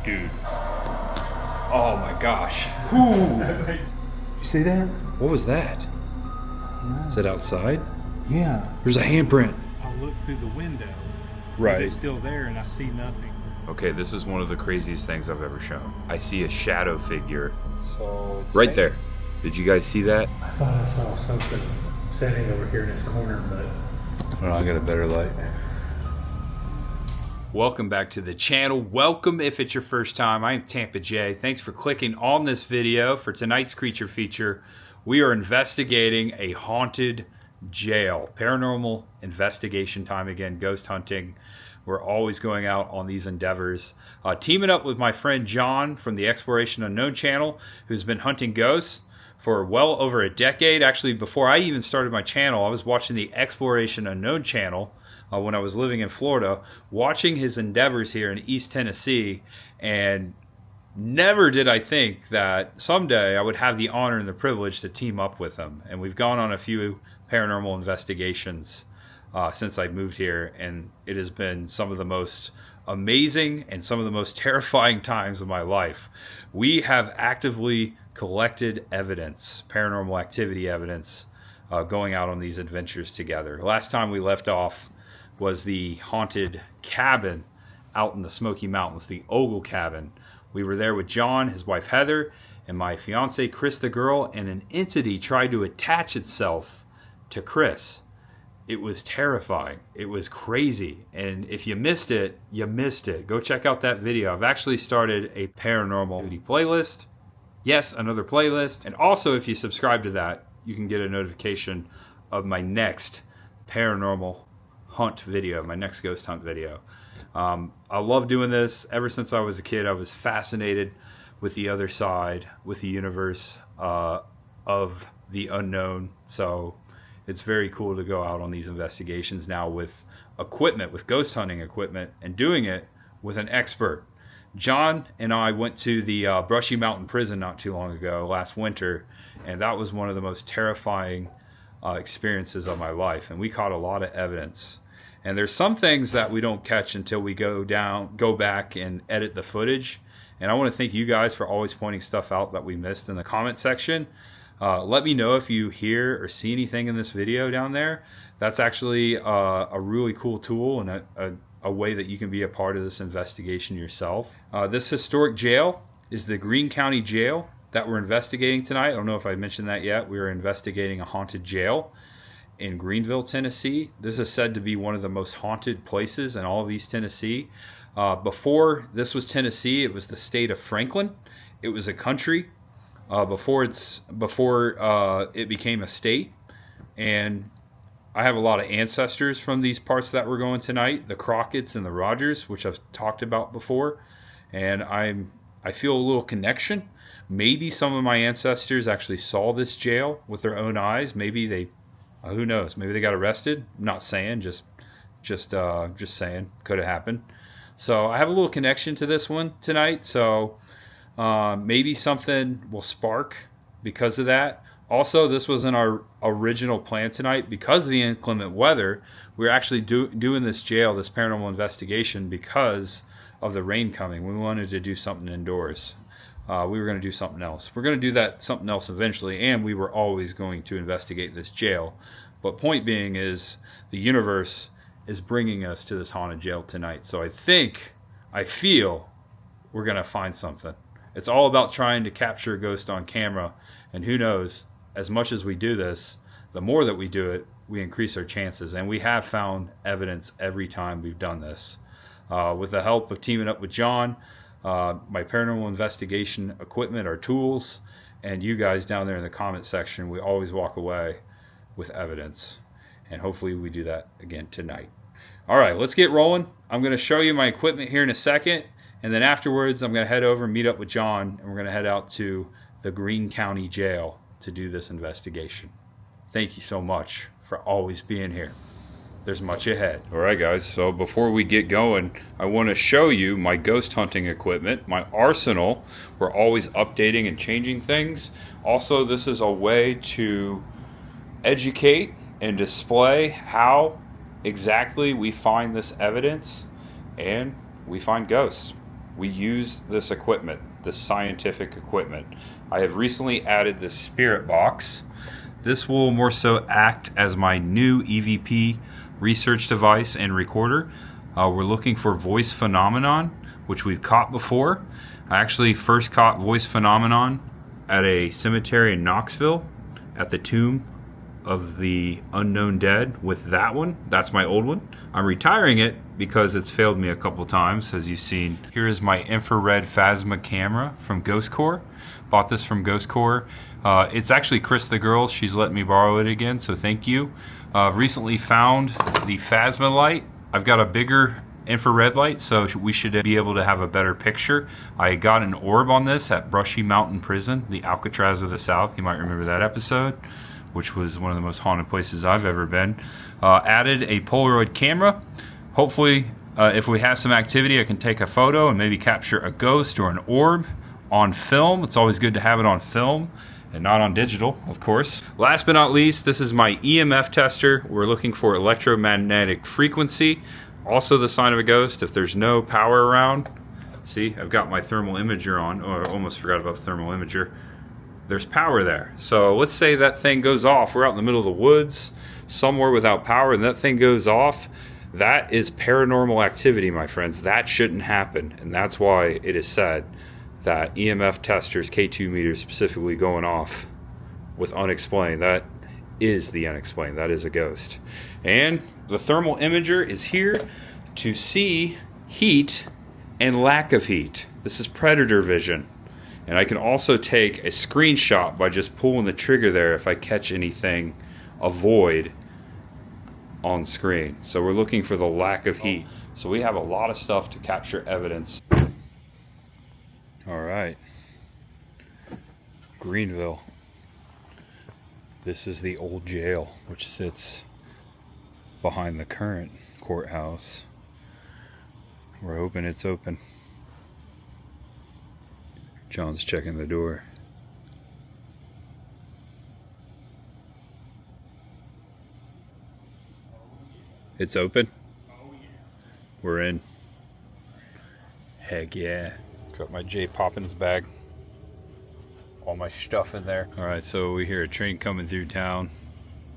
Dude. Oh my gosh. Ooh. You see that? What was that? Is it outside? Yeah. There's a handprint. I look through the window. Right. It's still there and I see nothing. Okay, this is one of the craziest things I've ever shown. I see a shadow figure So it's right there. Did you guys see that? I thought I saw something sitting over here in this corner, but Oh, I got a better light. Welcome back to the channel. Welcome if it's your first time. I am Tampa J. Thanks for clicking on this video. For tonight's creature feature, we are investigating a haunted jail. Paranormal investigation time again, ghost hunting. We're always going out on these endeavors. Teaming up with my friend John from the Exploration Unknown channel, who's been hunting ghosts for well over a decade. Actually, before I even started my channel, I was watching the Exploration Unknown channel when I was living in Florida, watching his endeavors here in East Tennessee, and never did I think that someday I would have the honor and the privilege to team up with him. And we've gone on a few paranormal investigations since I moved here, and it has been some of the most amazing and some of the most terrifying times of my life. We have actively collected evidence, paranormal activity evidence, going out on these adventures together. Last time we left off was the haunted cabin out in the Smoky Mountains, the Ogle Cabin. We were there with John, his wife Heather, and my fiance Chris the girl, and an entity tried to attach itself to Chris. It was terrifying. It was crazy. And if you missed it, you missed it. Go check out that video. I've actually started a paranormal playlist. Yes, another playlist. And also, if you subscribe to that, you can get a notification of my next paranormal hunt video, my next ghost hunt video. I love doing this. Ever since I was a kid, I was fascinated with the other side, with the universe of the unknown. So it's very cool to go out on these investigations now with equipment, with ghost hunting equipment, and doing it with an expert. John and I went to the Brushy Mountain Prison not too long ago, last winter, and that was one of the most terrifying experiences of my life. And we caught a lot of evidence. And there's some things that we don't catch until we go back and edit the footage. And I want to thank you guys for always pointing stuff out that we missed in the comment section. Let me know if you hear or see anything in this video down there. That's actually a really cool tool and a way that you can be a part of this investigation yourself. This historic jail is the Greene County Jail that we're investigating tonight. I don't know if I mentioned that yet. We are investigating a haunted jail in Greenville, Tennessee. This is said to be one of the most haunted places in all of East Tennessee. Before this was Tennessee, it was the state of Franklin. It was a country before it became a state. And I have a lot of ancestors from these parts that we're going tonight, the Crockett's and the Rogers, which I've talked about before. And I feel a little connection. Maybe some of my ancestors actually saw this jail with their own eyes. Maybe they, who knows? Maybe they got arrested. I'm not saying, just saying, could have happened. So I have a little connection to this one tonight. So maybe something will spark because of that. Also, this wasn't our original plan tonight. Because of the inclement weather, we're actually doing this paranormal investigation because of the rain coming. We wanted to do something indoors. We were going to do something else. We're going to do something else eventually, and we were always going to investigate this jail. But point being is the universe is bringing us to this haunted jail tonight. So I feel we're going to find something. It's all about trying to capture a ghost on camera, and who knows, as much as we do this, the more that we do it, we increase our chances. And we have found evidence every time we've done this. With the help of teaming up with John, my paranormal investigation equipment, our tools, and you guys down there in the comment section, we always walk away with evidence. And hopefully we do that again tonight. All right, let's get rolling. I'm going to show you my equipment here in a second. And then afterwards, I'm going to head over and meet up with John. And we're going to head out to the Greene County Jail to do this investigation. Thank you so much for always being here. There's much ahead. All right, guys. So before we get going, I want to show you my ghost hunting equipment, my arsenal. We're always updating and changing things. Also, this is a way to educate and display how exactly we find this evidence and we find ghosts. we use this equipment, this scientific equipment. I have recently added the spirit box. This will more so act as my new EVP research device and recorder. We're looking for voice phenomenon, which we've caught before. I actually first caught voice phenomenon at a cemetery in Knoxville at the tomb of the unknown dead with that one. That's my old one. I'm retiring it because it's failed me a couple times, as you've seen. Here is my infrared Phasma camera from Ghost Corps. Bought this from Ghost Corps. It's actually Chris the girl. She's letting me borrow it again, so thank you. Recently found the Phasma light. I've got a bigger infrared light, so we should be able to have a better picture. I got an orb on this at Brushy Mountain Prison, the Alcatraz of the South. You might remember that episode, which was one of the most haunted places I've ever been. Added a Polaroid camera. Hopefully, if we have some activity, I can take a photo and maybe capture a ghost or an orb on film. It's always good to have it on film and not on digital, of course. Last but not least, this is my EMF tester. We're looking for electromagnetic frequency. Also the sign of a ghost if there's no power around. See, I've got my thermal imager on. Oh, I almost forgot about the thermal imager. There's power there. So let's say that thing goes off. We're out in the middle of the woods, somewhere without power, and that thing goes off. That is paranormal activity, my friends. That shouldn't happen. And that's why it is said that EMF testers, K2 meters specifically, going off with unexplained. That is the unexplained. That is a ghost. And the thermal imager is here to see heat and lack of heat. This is predator vision. And I can also take a screenshot by just pulling the trigger there if I catch anything avoid on screen. So we're looking for the lack of heat. So we have a lot of stuff to capture evidence. All right. Greenville. This is the old jail, which sits behind the current courthouse. We're hoping it's open. John's checking the door. It's open? Oh yeah. We're in. Heck yeah. Got my J Poppins bag. All my stuff in there. Alright, so we hear a train coming through town.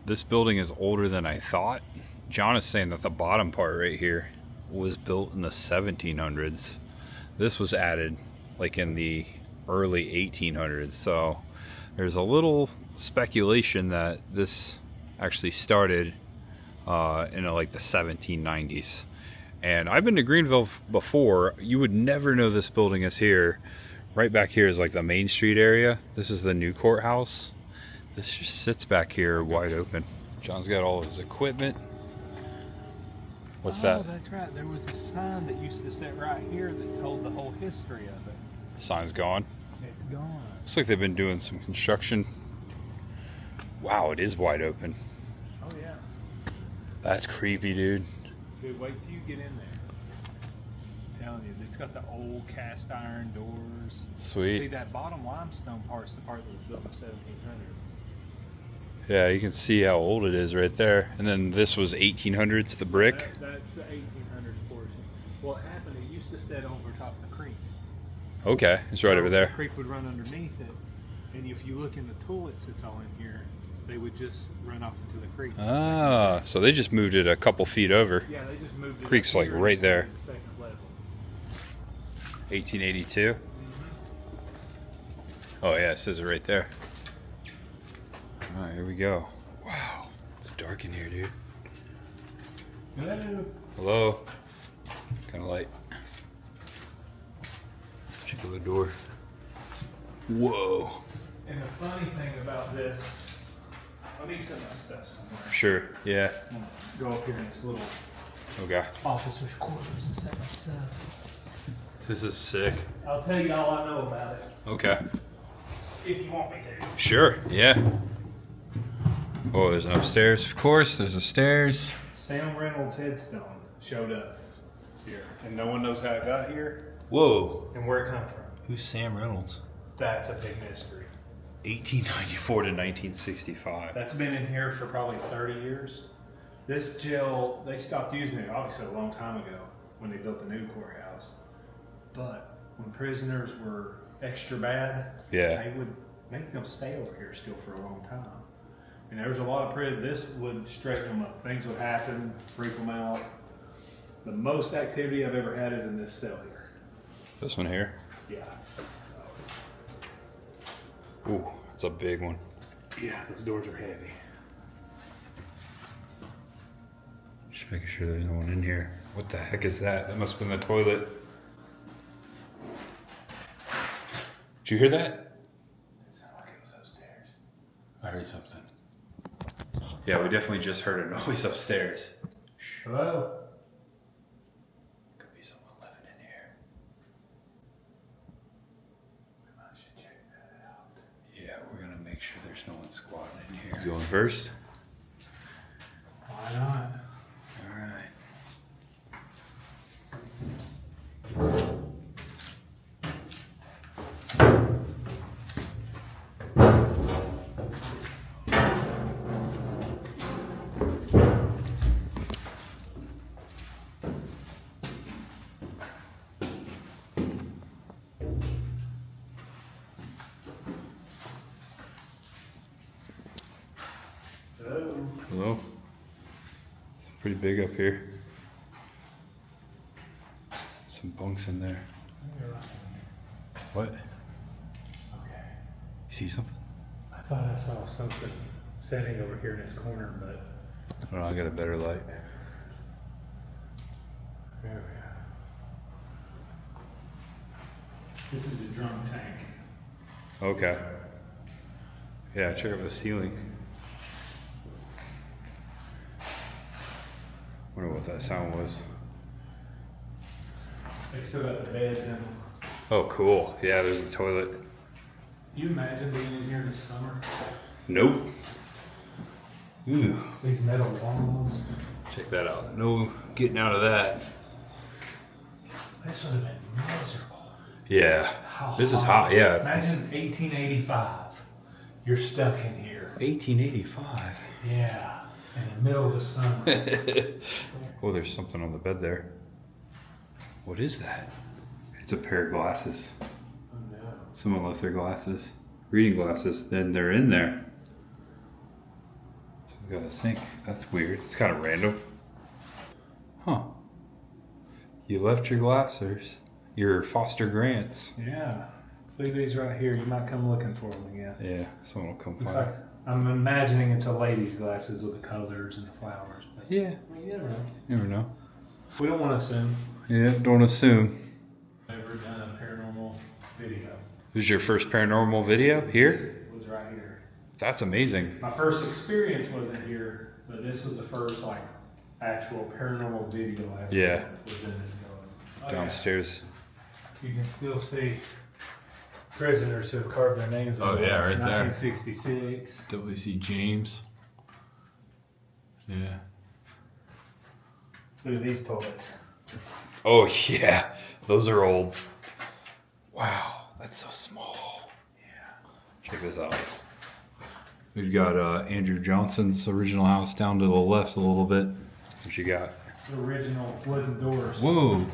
This building is older than I thought. John is saying that the bottom part right here was built in the 1700s. This was added like in the early 1800s. So there's a little speculation that this actually started in like the 1790s. And I've been to Greenville before. You would never know this building is here. Right back here is like the Main Street area. This is the new courthouse. This just sits back here wide open. John's got all his equipment. What's that? Oh, that's right. There was a sign that used to sit right here that told the whole history of it. Sign's gone. It's gone. Looks like they've been doing some construction. Wow, it is wide open. Oh yeah. That's creepy, dude. Dude, wait till you get in there. I'm telling you, it's got the old cast iron doors. Sweet. See, that bottom limestone part's the part that was built in the 1700s. Yeah, you can see how old it is right there. And then this was 1800s, the brick. That's the 1800s portion. What happened, it used to sit over top of the creek. Okay, it's right over there. The creek would run underneath it. And if you look in the toilets that's all in here, they would just run off into the creek. Ah, so they just moved it a couple feet over. Yeah, they just moved it. Creek's like right there. The second level. 1882. Oh yeah, it says it right there. All right, here we go. Wow, it's dark in here, dude. Hello. Hello. Kind of light. Check out the door. Whoa. And the funny thing about this, let me set my stuff somewhere. Sure. Yeah. I'm gonna go up here in this little Okay. officer's quarters and set my stuff. This is sick. I'll tell you all I know about it, Okay. if you want me to. Sure. Yeah. Oh, there's an upstairs. Of course, there's a stairs. Sam Reynolds' headstone showed up here, and no one knows how it got here Whoa. and where it come from. Who's Sam Reynolds? That's a big mystery. 1894 to 1965. That's been in here for probably 30 years. This jail, they stopped using it obviously a long time ago when they built the new courthouse. But when prisoners were extra bad, Yeah. they would make them stay over here still for a long time. And there was a lot of this would straighten them up. Things would happen, freak them out. The most activity I've ever had is in this cell here. This one here? Yeah. Ooh, it's a big one. Yeah, those doors are heavy. Just making sure there's no one in here. What the heck is that? That must have been the toilet. Did you hear that? It sounded like it was upstairs. I heard something. Yeah, we definitely just heard a noise upstairs. Hello? Could be someone living in here. We might should check that out. Yeah, we're gonna make sure there's no one squatting in here. You going first? Why not? All right. Hello? Hello? It's pretty big up here. Some bunks in there. What? Okay. You see something? I thought I saw something sitting over here in this corner, but I don't know, I got a better light. there we go. This is a drum tank. Okay. Yeah, check out the ceiling. Wonder what that sound was. They still got the beds in them. Oh, cool. Yeah, there's a toilet. Can you imagine being in here this summer? Nope. Ooh, These metal walls. check that out. No getting out of that. This would have been miserable. Yeah, How this is hot. Yeah. Imagine 1885. You're stuck in here. 1885. Yeah. In the middle of the summer. Oh, there's something on the bed there. What is that? It's a pair of glasses. Oh no. Someone left their glasses, reading glasses, then they're in there. Someone's got a sink. That's weird. It's kind of random. Huh. You left your glasses. Your Foster Grants. Yeah. Leave these right here. You might come looking for them again. Yeah, someone will come Looks find like, it. I'm imagining it's a lady's glasses with the colors and the flowers. But Yeah, I mean, you never know. you never know. We don't want to assume. Yeah, don't assume. Never done a paranormal video. This is your first paranormal video here? It was right here. That's amazing. My first experience wasn't here, but this was the first like actual paranormal video I ever Yeah. was in this building. Oh, yeah. Downstairs. You can still see prisoners who have carved their names on Oh, the yeah, walls. right there. 1966. Definitely see James. Yeah. Look at these toilets. Oh yeah, those are old. Wow, that's so small. Yeah. Check this out. We've got Andrew Johnson's original house down to the left a little bit. What you got? The original wooden doors Whoa,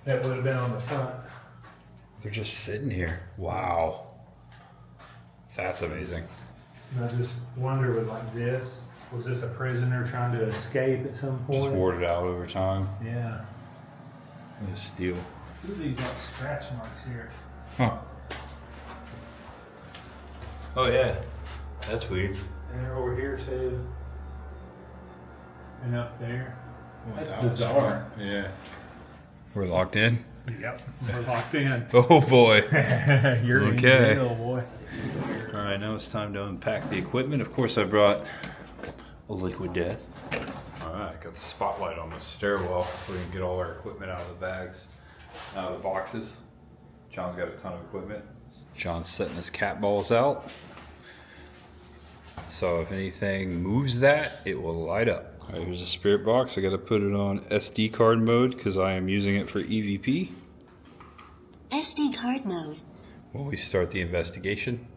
that would have been on the front. they're just sitting here. Wow. That's amazing. And I just wonder with like this, was this a prisoner trying to escape at some point? Just wore it out over time. Yeah. With steel. Look at these like scratch marks here. Huh. Oh yeah. That's weird. And they're over here too. And up there. That's Wow. bizarre. Yeah. We're locked in? Yep. We're locked in. Oh boy. You're in Okay. jail, boy. All right, now it's time to unpack the equipment. Of course, I brought a liquid death. All right, got the spotlight on the stairwell so we can get all our equipment out of the bags, out of the boxes. John's got a ton of equipment. John's setting his cat balls out. So if anything moves that, it will light up. All right, here's a spirit box. I got to put it on SD card mode because I am using it for EVP. SD card mode. When we start the investigation,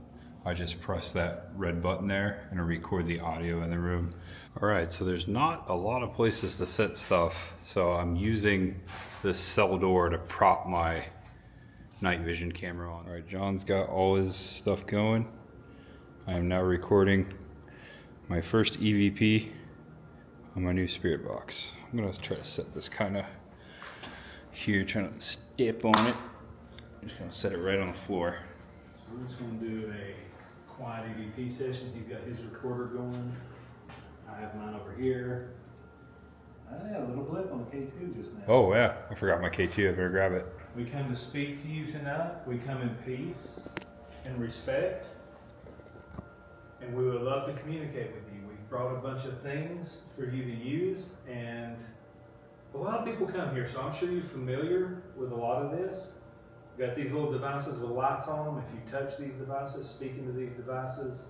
I just press that red button there and I record the audio in the room. All right, so there's not a lot of places to set stuff, so I'm using this cell door to prop my night vision camera on. All right, John's got all his stuff going. I am now recording my first EVP on my new spirit box. I'm gonna try to set this kind of here, trying to step on it. I'm just gonna set it right on the floor. So we're just gonna do a quiet EVP session. He's got his recorder going. I have mine over here. I had a little blip on the K2 just now. Oh yeah, I forgot my K2, I better grab it. We come to speak to you tonight. We come in peace and respect. And we would love to communicate with you. We brought a bunch of things for you to use, and a lot of people come here, so I'm sure you're familiar with a lot of this. We've got these little devices with lights on them. If you touch these devices, speak into these devices,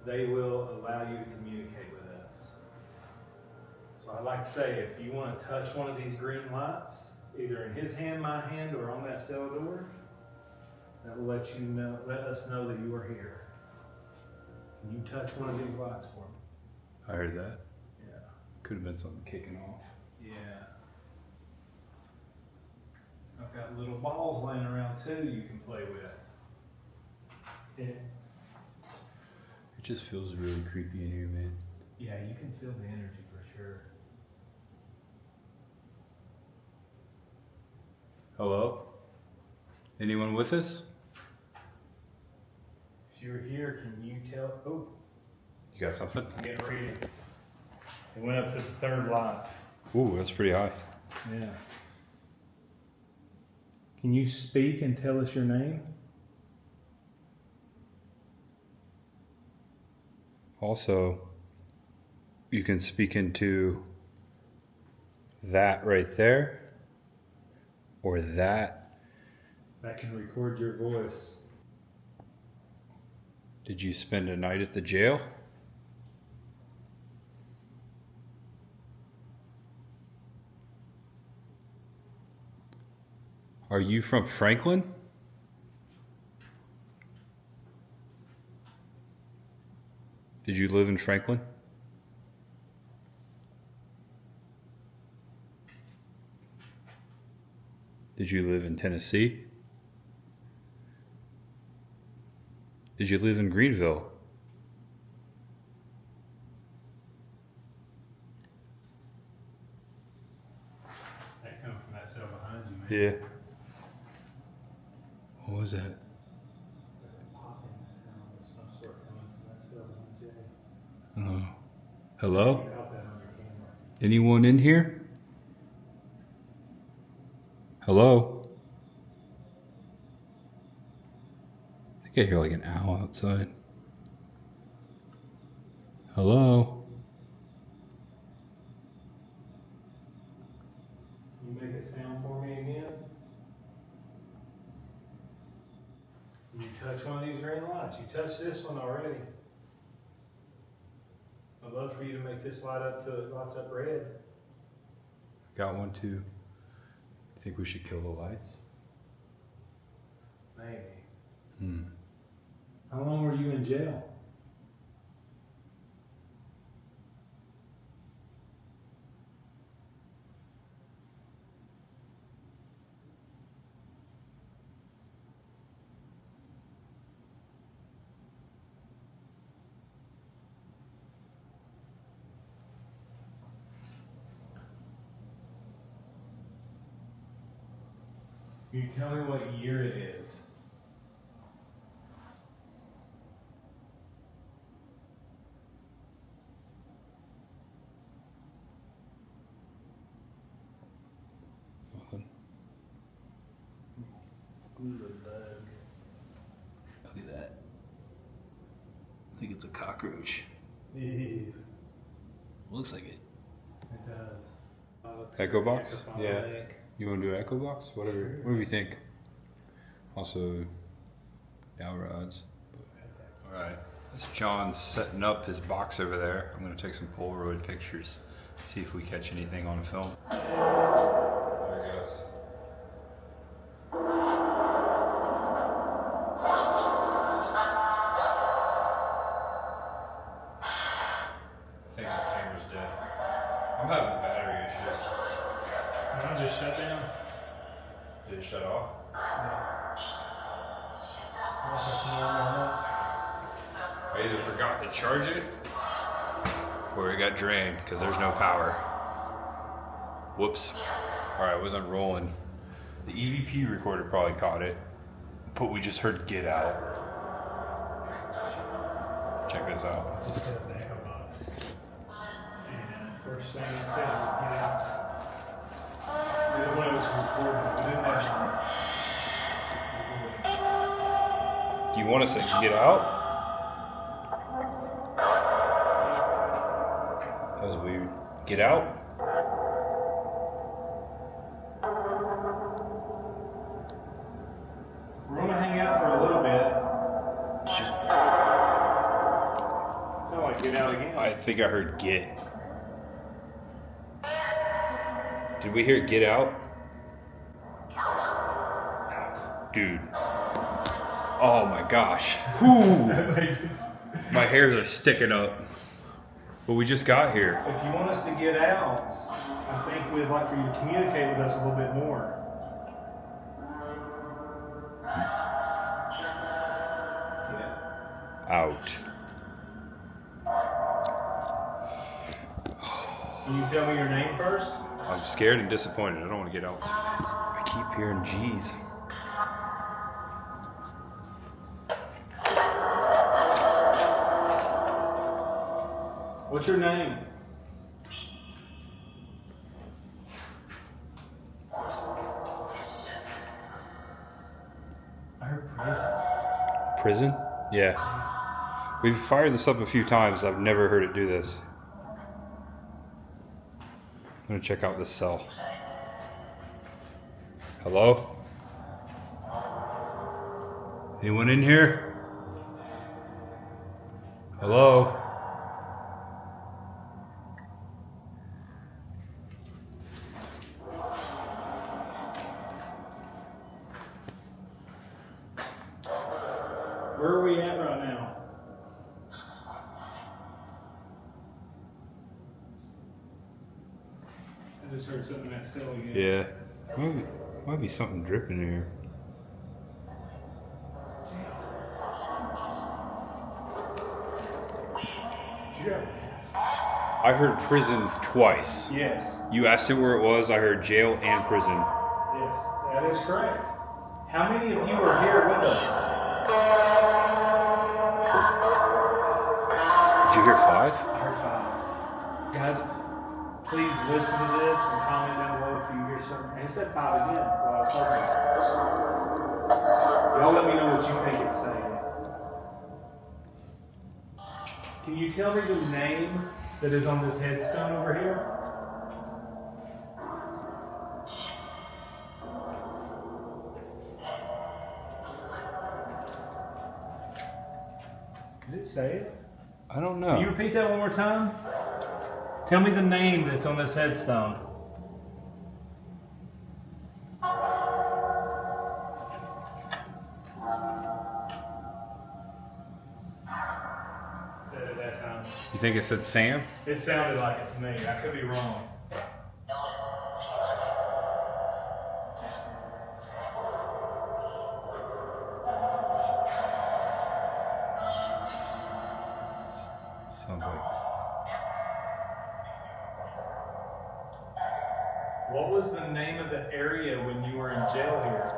they will allow you to communicate with us. So I'd like to say, if you want to touch one of these green lights, either in his hand, my hand, or on that cell door, that will let us know that you are here. Can you touch one of these lights for me? I heard that. Yeah. Could have been something kicking off. Yeah. I've got little balls laying around too you can play with. Yeah. It just feels really creepy in here, man. Yeah, you can feel the energy for sure. Hello? Anyone with us? If you're here, can you tell? Oh, You got something? I'm getting ready. It went up to the third light. Ooh, that's pretty high. Yeah. Can you speak and tell us your name? Also, you can speak into that right there, or that. That can record your voice. Did you spend a night at the jail? Are you from Franklin? Did you live in Franklin? Did you live in Tennessee? Did you live in Greenville? That come from that cell behind you, man. Yeah. What was that? Popping sound of some sort coming from that cell behind Jay. Hello? You caught that on your camera. Anyone in here? Hello? I think I hear like an owl outside. Hello? Can you make a sound for me again? You touch one of these green lights. You touched this one already. I'd love for you to make this light up till it lights up red. Got one too. Think we should kill the lights? Maybe. How long were you in jail? Can you tell me what year it is? Nothing. Look at that. I think it's a cockroach. Ew. Looks like it. It does. Echo box? Microphone Yeah. leg. You want to do echo box? Whatever. Sure. What do you think? Also, dowel rods. All right. As John's setting up his box over there, I'm going to take some Polaroid pictures, see if we catch anything on film. There it goes. I think my camera's dead. I'm having battery issues. Mine just shut down. Yeah. Did it shut off? I either forgot to charge it or it got drained because there's no power. Whoops. Alright, it wasn't rolling. The EVP recorder probably caught it, but we just heard "Get Out." Check this out. Just set up the echo box. And first thing it said was "Get out." The other one was recording. We didn't have Do you want us to get out? That was weird. Get out? We're gonna hang out for a little bit. Sound like "Get out" again. I think I heard "get." Did we hear "Get out"? Dude. Oh my gosh. Whew. My hairs are sticking up. But we just got here. If you want us to get out, I think we'd like for you to communicate with us a little bit more. Out. Can you tell me your name first? I'm scared and disappointed. I don't want to get out. I keep hearing G's. What's your name? I heard prison. Prison? Yeah. We've fired this up a few times. I've never heard it do this. I'm gonna check out this cell. Hello? Anyone in here? Hello? Where are we at right now? I just heard something in that cell again. Yeah. Might be something dripping in here. Yeah. I heard prison twice. Yes. You asked it where it was. I heard jail and prison. Yes, that is correct. How many of you are here with us? Did you hear 5? I heard 5. Guys, please listen to this and comment down below if you hear something. It said 5 again while I was talking. Y'all let me know what you think it's saying. Can you tell me the name that is on this headstone over here? Did it say it? I don't Can you know. repeat that one more time? Tell me the name that's on this headstone. Said it that time. You think it said Sam? It sounded like it to me. I could be wrong. Sounds like. What was the name of the area when you were in jail here?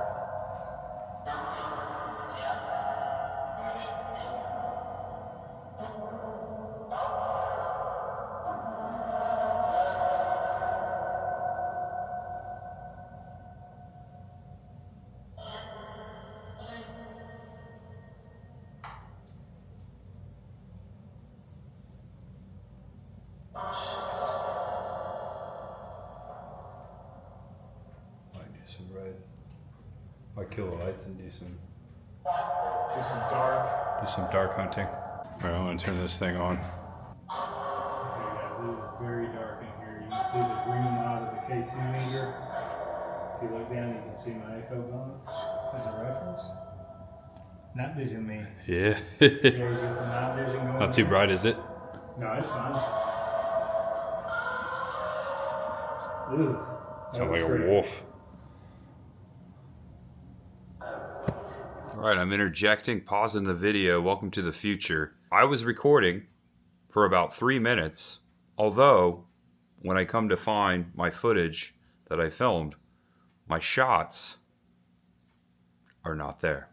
Might do some red. Might kill the lights and do some Just some dark. hunting. Alright, I'm gonna turn this thing on. Okay, guys, it is very dark in here. You can see the green light of the K2 meter. If you look down, you can see my echo box as a reference. Night vision me. Yeah. Jerry's got the night vision going. Not too on. bright, is it? No, it's fine. Ooh. Sounds like a wolf. All right, I'm interjecting, pausing the video. Welcome to the future. I was recording for about 3 minutes, although when I come to find my footage that I filmed, my shots are not there,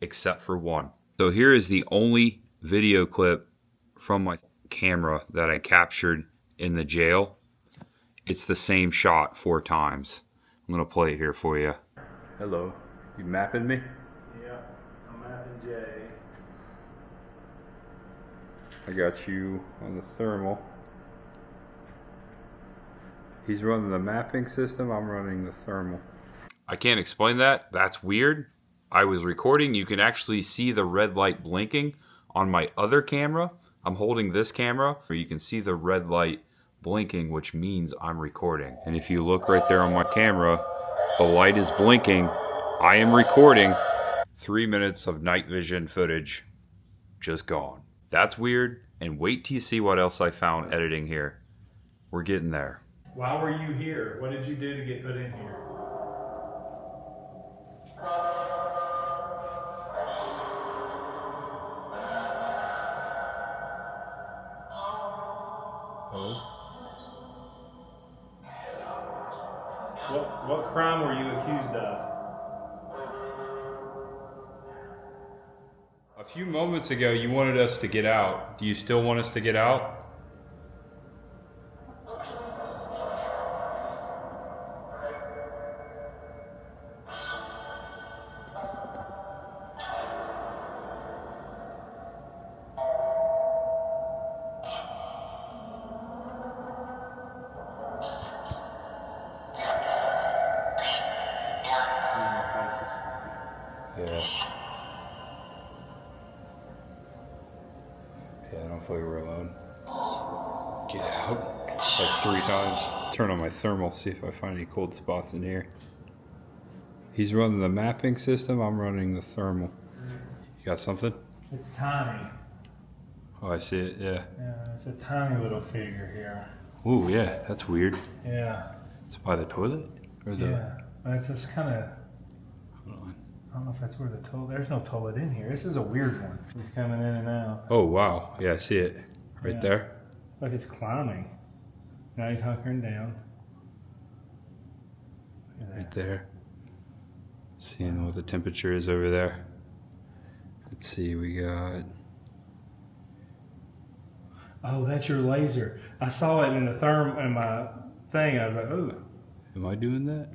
except for one. So here is the only video clip from my camera that I captured in the jail. It's the same shot 4 times. I'm gonna play it here for you. Hello, you mapping me? Yeah, I'm mapping Jay. I got you on the thermal. He's running the mapping system, I'm running the thermal. I can't explain that. That's weird. I was recording. You can actually see the red light blinking on my other camera. I'm holding this camera where you can see the red light blinking, which means I'm recording. And if you look right there on my camera, the light is blinking. I am recording. 3 minutes of night vision footage just gone. That's weird. And wait till you see what else I found editing here. We're getting there. Why were you here? What did you do to get put in here? What crime were you accused of? A few moments ago, you wanted us to get out. Do you still want us to get out? Yeah. Yeah, I don't feel like we're alone. Get out. Like 3 times. Turn on my thermal, see if I find any cold spots in here. He's running the mapping system, I'm running the thermal. You got something? It's tiny. Oh, I see it, yeah. Yeah, it's a tiny little figure here. Ooh, yeah, that's weird. Yeah. It's by the toilet? Or the... Yeah. But it's just kind of... Hold on. I don't know if that's where the toilet... There's no toilet in here. This is a weird one. He's coming in and out. Oh, wow. Yeah, I see it. Right there. Like it's climbing. Now he's hunkering down. Right there. Seeing what the temperature is over there. Let's see, we got... Oh, that's your laser. I saw it in the in my thing. I was like, oh. Am I doing that?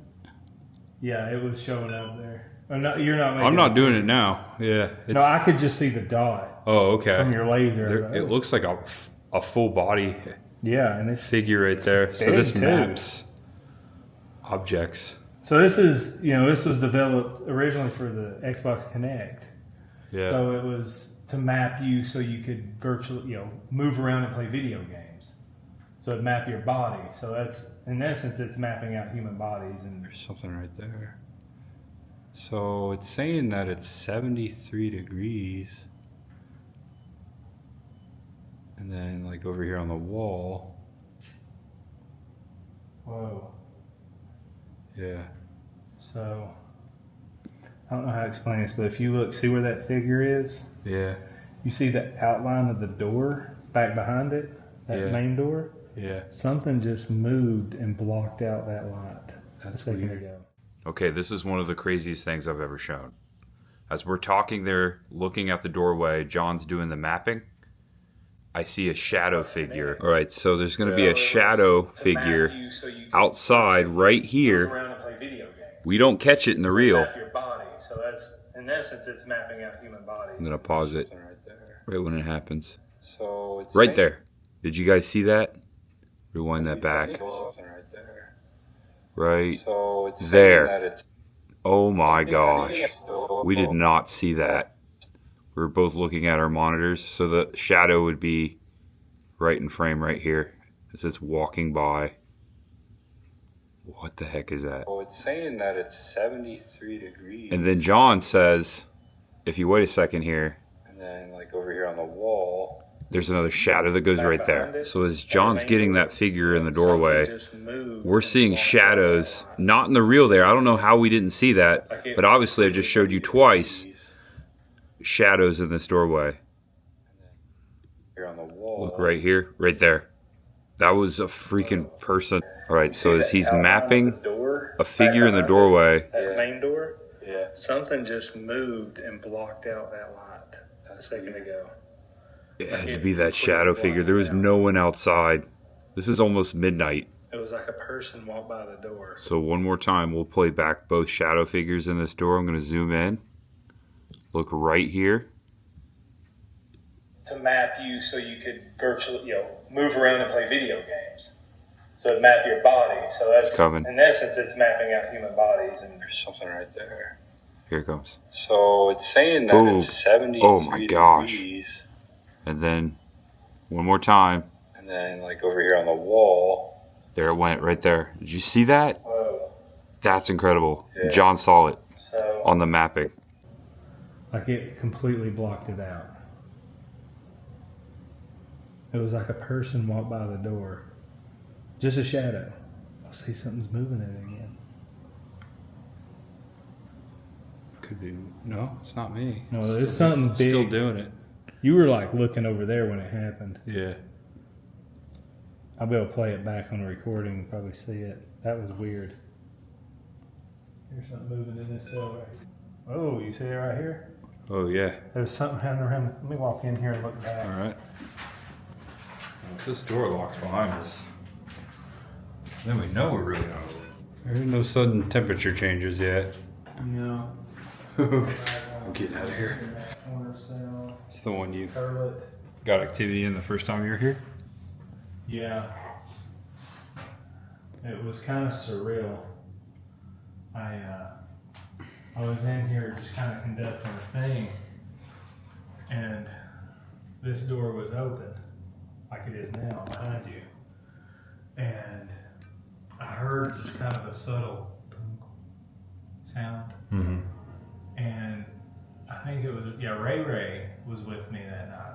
Yeah, it was showing up there. Oh, no, you're not making I'm not doing it now. Yeah. No, I could just see the dot. Oh, okay. From your laser. There, it looks like a full body and it's figure right there. So this maps objects. So this is, this was developed originally for the Xbox Kinect. Yeah. So it was to map you so you could virtually, move around and play video games. So it'd map your body. So that's, in essence, it's mapping out human bodies. And there's something right there. So it's saying that it's 73 degrees. And then like over here on the wall. Whoa. Yeah. So, I don't know how to explain this, but if you look, see where that figure is? Yeah. You see the outline of the door back behind it? That main door? Yeah. Something just moved and blocked out that light a second ago. Okay, this is one of the craziest things I've ever shown. As we're talking there, looking at the doorway, John's doing the mapping. I see a shadow figure. All right, so there's going to be a shadow figure outside right here. We don't catch it in the reel. So that's, in essence, it's mapping out human bodies. I'm going to pause it right when it happens. So it's right there. Did you guys see that? Rewind that back. Right there. Oh my gosh. We did not see that. We were both looking at our monitors, so the shadow would be right in frame right here as it's walking by. What the heck is that? Oh, it's saying that it's 73 degrees. And then John says, if you wait a second here. And then like over here on the wall. there's another shadow that goes right there. So as John's getting that figure in the doorway, we're seeing shadows, not in the real there. I don't know how we didn't see that, but obviously I just showed you twice shadows in this doorway. Here on the wall. Look right here, right there. That was a freaking person. All right, so as he's mapping a figure in the doorway. That main door? Yeah. Something just moved and blocked out that light a second ago. It had to be that shadow figure. There was no one outside. This is almost midnight. It was like a person walked by the door. So one more time, we'll play back both shadow figures in this door. I'm going to zoom in. Look right here. To map you so you could virtually, move around and play video games. So it map your body. So that's, coming. In essence, it's mapping out human bodies. And There's something right there. Here it comes. So it's saying that Boom. it's 73 Oh my gosh. degrees. And then one more time. And then like over here on the wall. There it went, right there. Did you see that? whoa. That's incredible. Yeah. John saw it So on the mapping. like it completely blocked it out. It was like a person walked by the door. Just a shadow. I see something's moving in it again. Could be. No, it's not me. No, there's something big. Still doing it. You were like looking over there when it happened. Yeah. I'll be able to play it back on the recording and probably see it. That was weird. There's something moving in this cell right. Oh, you see it right here? Oh, yeah. There's something hanging around. Let me walk in here and look back. All right. Well, if this door locks behind us, then we know we're really out. There's no sudden temperature changes yet. No. I'm getting out of here. Corner cell. It's the one you Turlet. got activity in the first time you were here? Yeah. It was kind of surreal. I was in here just kind of conducting a thing, and this door was open, like it is now behind you. And I heard just kind of a subtle sound. Mm-hmm. And I think it was, Ray was with me that night.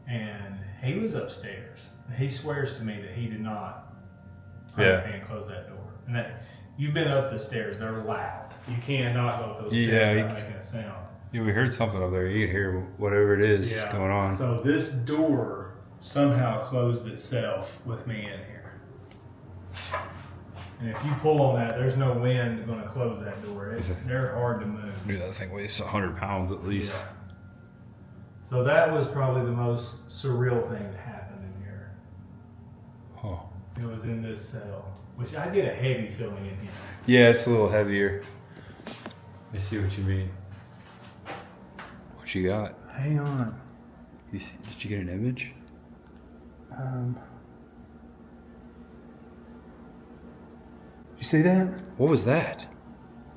And he was upstairs. And he swears to me that he did not and close that door. And that you've been up the stairs, they're loud. You cannot go up those stairs without making a sound. Yeah, we heard something up there. You can hear whatever it is going on. So this door somehow closed itself with me in here. And if you pull on that, there's no wind going to close that door. They're hard to move. Dude, that thing weighs 100 pounds at least. Yeah. So that was probably the most surreal thing that happened in here. Oh. It was in this cell, which I get a heavy feeling in here. Yeah, it's a little heavier. I see what you mean. What you got? Hang on. Did you get an image? You see that? What was that?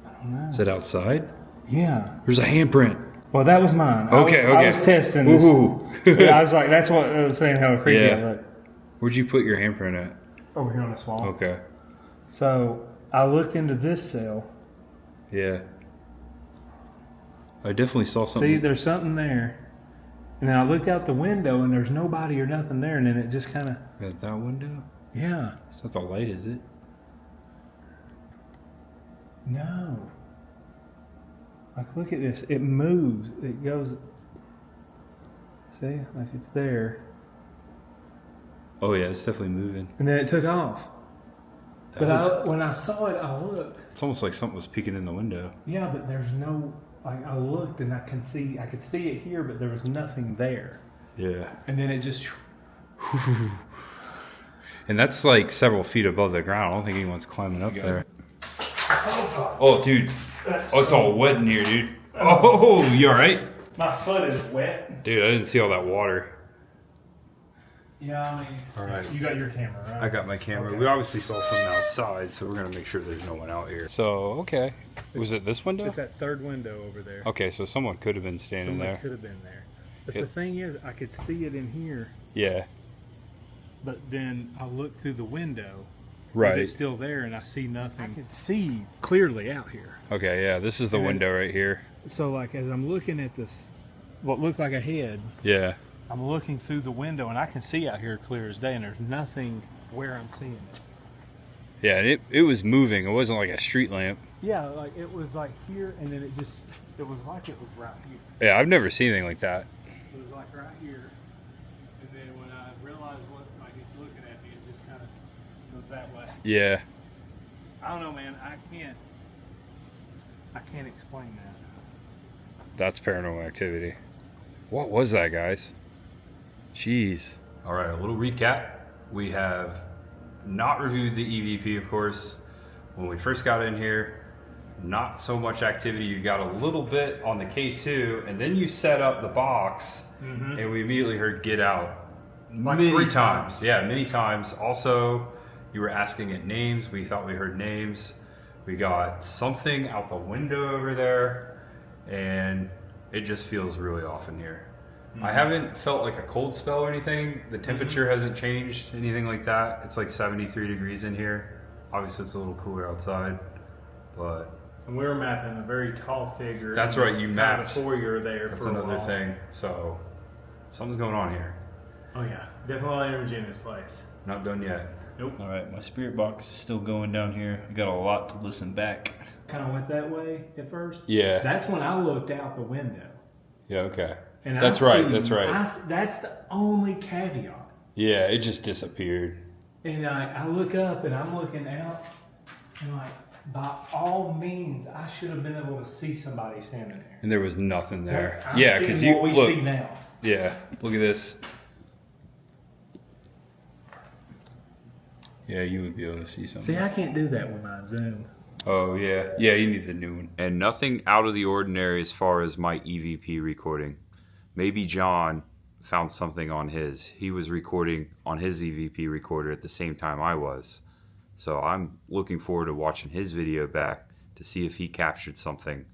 I don't know. Is it outside? Yeah. There's a handprint. Well, that was mine. Okay, I was testing this. Ooh. Yeah, I was like, that's what I was saying, how creepy Yeah. it looked. Where'd you put your handprint at? Over here on this wall. Okay. So I looked into this cell. Yeah. I definitely saw something. See, there's something there. And then I looked out the window and there's nobody or nothing there. And then it just kind of. At that window? Yeah. It's not the light, is it? No. Like, look at this. It moves. It goes. See? Like it's there. Oh, yeah, it's definitely moving. And then it took off. That was- when I saw it, I looked. It's almost like something was peeking in the window. Yeah, but there's no. Like, I looked and I could see it here, but there was nothing there. Yeah. And then it just. And that's like several feet above the ground. I don't think anyone's climbing up there. Oh, dude. That's Oh, it's all wet in here, dude. Oh, you all right? My foot is wet. Dude, I didn't see all that water. Yeah, I mean, All right. you got your camera, right? I got my camera. Okay. We obviously saw something outside, so we're going to make sure there's no one out here. So, okay. Was it this window? It's that third window over there. Okay, so someone could have been standing Somebody there. could have been there. But It- the thing is, I could see it in here, Yeah. but then I look through the window. Right. It's still there, and I see nothing. I can see clearly out here. Okay, yeah, this is the And then- window right here. So, like, as I'm looking at this, what looked like a head, Yeah. I'm looking through the window and I can see out here clear as day, and there's nothing where I'm seeing it. Yeah, and it was moving. It wasn't like a street lamp. Yeah, like it was like here, and then it was like it was right here. Yeah, I've never seen anything like that. It was like right here, and then when I realized what like it's looking at me, it just kind of goes that way. Yeah. I don't know, man. I can't explain that. That's paranormal activity. What was that, guys? Jeez. All right, a little recap. We have not reviewed the EVP, of course. When we first got in here, not so much activity. You got a little bit on the K2, and then you set up the box, and we immediately heard get out. Like many 3 times. Yeah, many times. Also, you were asking it names. We thought we heard names. We got something out the window over there, and it just feels really off in here. I haven't felt like a cold spell or anything. The temperature hasn't changed, anything like that. It's like 73 degrees in here. Obviously, it's a little cooler outside, but... And we were mapping a very tall figure. That's right, you mapped. Before you were there. That's for a another while. thing. So, something's going on here. Oh yeah, definitely energy in this place. Not done yet. Nope. All right, my spirit box is still going down here. I got a lot to listen back. Kind of went that way at first. Yeah. That's when I looked out the window. Yeah, okay. And That's I right, see- that's right. That's the only caveat. Yeah, it just disappeared. And I look up and I'm looking out, and like by all means, I should have been able to see somebody standing there. And there was nothing there. I'm Yeah, seeing because you what we look. see now. Yeah, look at this. Yeah, you would be able to see something. See, I can't do that with my Zoom. Oh, yeah. Yeah, you need the new one. And nothing out of the ordinary as far as my EVP recording. Maybe John found something on his. He was recording on his EVP recorder at the same time I was. So I'm looking forward to watching his video back to see if he captured something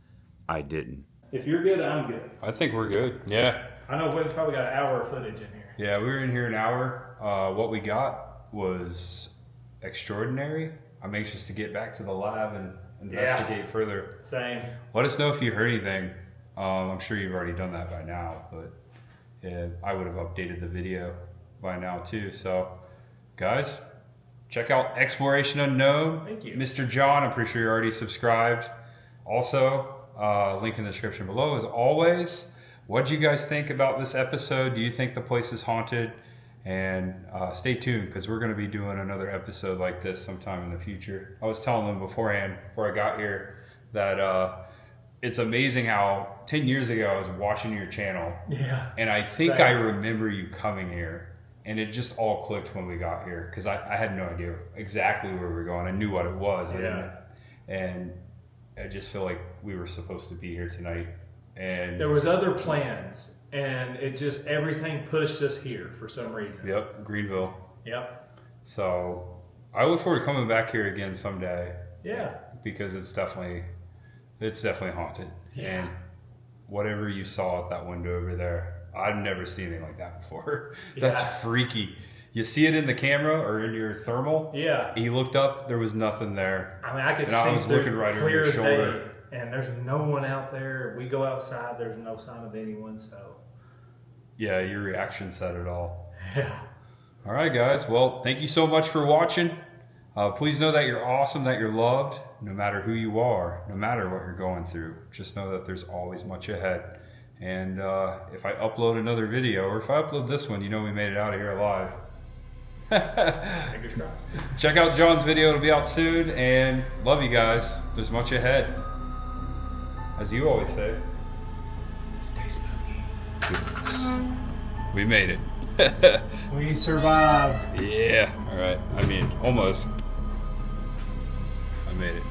I didn't. If you're good, I'm good. I think we're good. Yeah. I know we probably got an hour of footage in here. Yeah, we were in here an hour. What we got was extraordinary. I'm anxious to get back to the lab and investigate further. Same. Let us know if you heard anything. I'm sure you've already done that by now, but yeah, I would have updated the video by now too. So, guys, check out Exploration Unknown. Thank you. Mr. John, I'm pretty sure you're already subscribed. Also, link in the description below as always. What do you guys think about this episode? Do you think the place is haunted? And stay tuned, because we're going to be doing another episode like this sometime in the future. I was telling them beforehand, before I got here, that it's amazing how 10 years ago I was watching your channel. Yeah. And I think Same. I remember you coming here. And it just all clicked when we got here, because I had no idea exactly where we were going. I knew what it was. Yeah. And I just feel like we were supposed to be here tonight. And There was other plans, and it just, everything pushed us here for some reason. Yep, Greenville. Yep. So I look forward to coming back here again someday. Yeah. Because it's definitely haunted. Yeah. And whatever you saw at that window over there, I've never seen anything like that before. That's Yeah. freaky. You see it in the camera or in your thermal. Yeah. You looked up, there was nothing there. I mean, I could And I see was through looking right over clear your as shoulder. day, and there's no one out there. We go outside, there's no sign of anyone, so. Yeah, your reaction said it all. Yeah. All right, guys. Well, thank you so much for watching. Please know that you're awesome, that you're loved, no matter who you are, no matter what you're going through. Just know that there's always much ahead. And if I upload another video, or if I upload this one, you know we made it out of here alive. Fingers crossed. Check out John's video. It'll be out soon. And love you guys. There's much ahead. As you always say. Stay spooky. We made it. We survived. Yeah. All right. I mean, almost. I made it.